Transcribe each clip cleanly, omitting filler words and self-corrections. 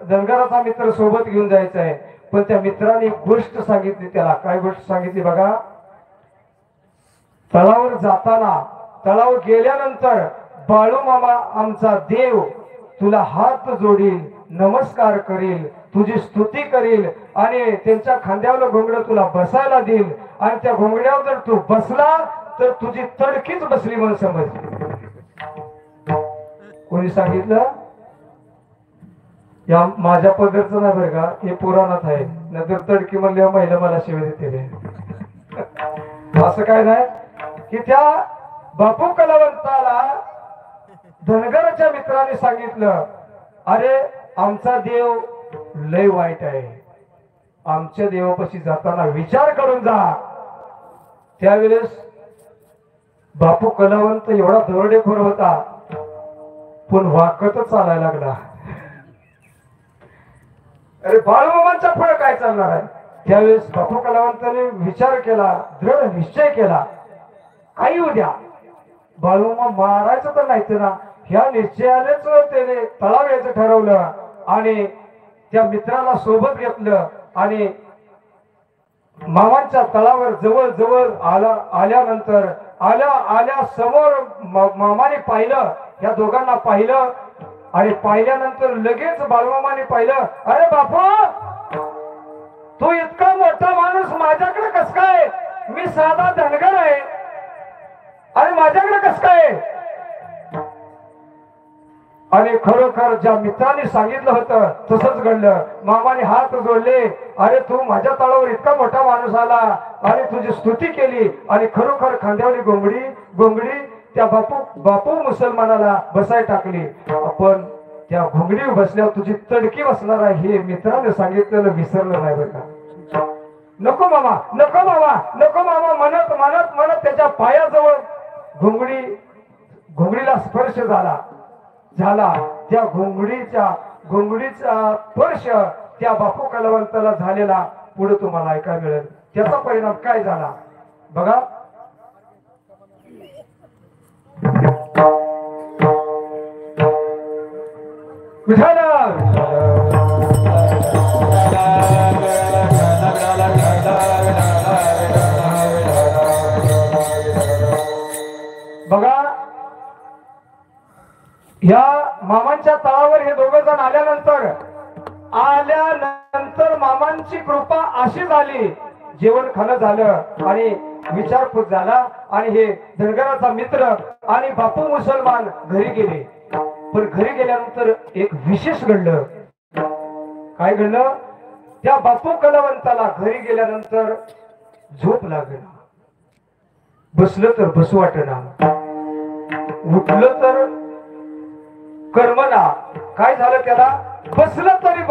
धनगराचा मित्र सोबत घेऊन जायचा आहे, पण त्या मित्राने एक गोष्ट सांगितली त्याला. काय गोष्ट सांगितली बघा? तळावर जाताना, तळावर गेल्यानंतर बाळू मामा आमचा देव तुला हात जोडील, नमस्कार करील, तुझी स्तुती करील आणि त्यांच्या खांद्यावर घोंगड तुला बसायला देईल आणि त्या घोंगड्यावर जर तू बसला तर तुझी तडकीच बसली म्हणून समज. कोणी सांगितलं? या माझ्या पद्धतीचं नाही बरं का, हे पुराणात आहे. नंतर तडकी म्हणल्यावर महिला मला शिवाय देते. असं काय नाही की त्या बापू कलावंताला धनगराच्या मित्राने सांगितलं, अरे आमचा देव लय वाईट आहे, आमच्या देवापाशी जाताना विचार करून जा. त्यावेळेस बापू कलावंत एवढा दरोडेखोर होता, पण वाकतच चालायला लागला. अरे बाळूमामांचा फळ काय चालणार आहे? त्यावेळेस बापू कलावंताने विचार केला, दृढ निश्चय केला, काही उद्या बाळूमामा मारायचं तर नाहीच ना. ह्या निश्चयानेच त्याने तळाव यायचं ठरवलं आणि त्या मित्राला सोबत घेतलं आणि मामांच्या तळावर जवळ जवळ आल्यानंतर आल्या समोर मामाने पाहिलं, या दोघांना पाहिलं आणि पाहिल्यानंतर लगेच बाळूमामाने पाहिलं, अरे बापू तू इतका मोठा माणूस माझ्याकडे कस काय? मी साधा धनगर आहे आणि माझ्याकडे कस काय? आणि खरोखर ज्या मित्राने सांगितलं होतं तसंच घडलं. मामाने हात जोडले, अरे तू माझ्या तळावर इतका मोठा माणूस आला आणि तुझी स्तुती केली आणि खरोखर खांद्यावरी घोंगडी त्या बापू मुसलमानाला बसाय टाकली. आपण त्या घोंगडीवर बसल्यावर तुझी तडकी बसणार आहे हे मित्राने सांगितलेलं विसरलं नाही बरं का. नको मामा, नको मामा, नको मामा म्हणत म्हणत म्हणत त्याच्या पायाजवळ घोंगडीला स्पर्श झाला. त्या घोंगडीचा स्पर्श त्या बापू कलावंताला झालेला पुढे तुम्हाला ऐकायला मिळेल. त्याचा परिणाम काय झाला बघा. बघा, या मामांच्या तळावर हे दोघ जण आल्यानंतर मामांची कृपा अशी झाली, जेवण खाणं झालं आणि विचारपूस झाला आणि हे धनगराचा मित्र आणि बापू मुसलमान घरी गेले. पण घरी गेल्यानंतर एक विशेष घडलं. काय घडलं? त्या बापू कलावंताला घरी गेल्यानंतर झोप लागेना, बसलं तर बसू वाटेना, उठलं तर कर्मना. काय झालं त्याला? बसलं तरी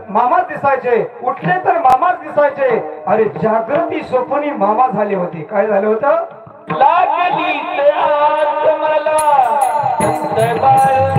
मामा दिसायचे, उठले तर मामा दिसायचे. अरे जागृती स्वप्नी मामा झाले होते. काय झालं होतं? लागली Bye.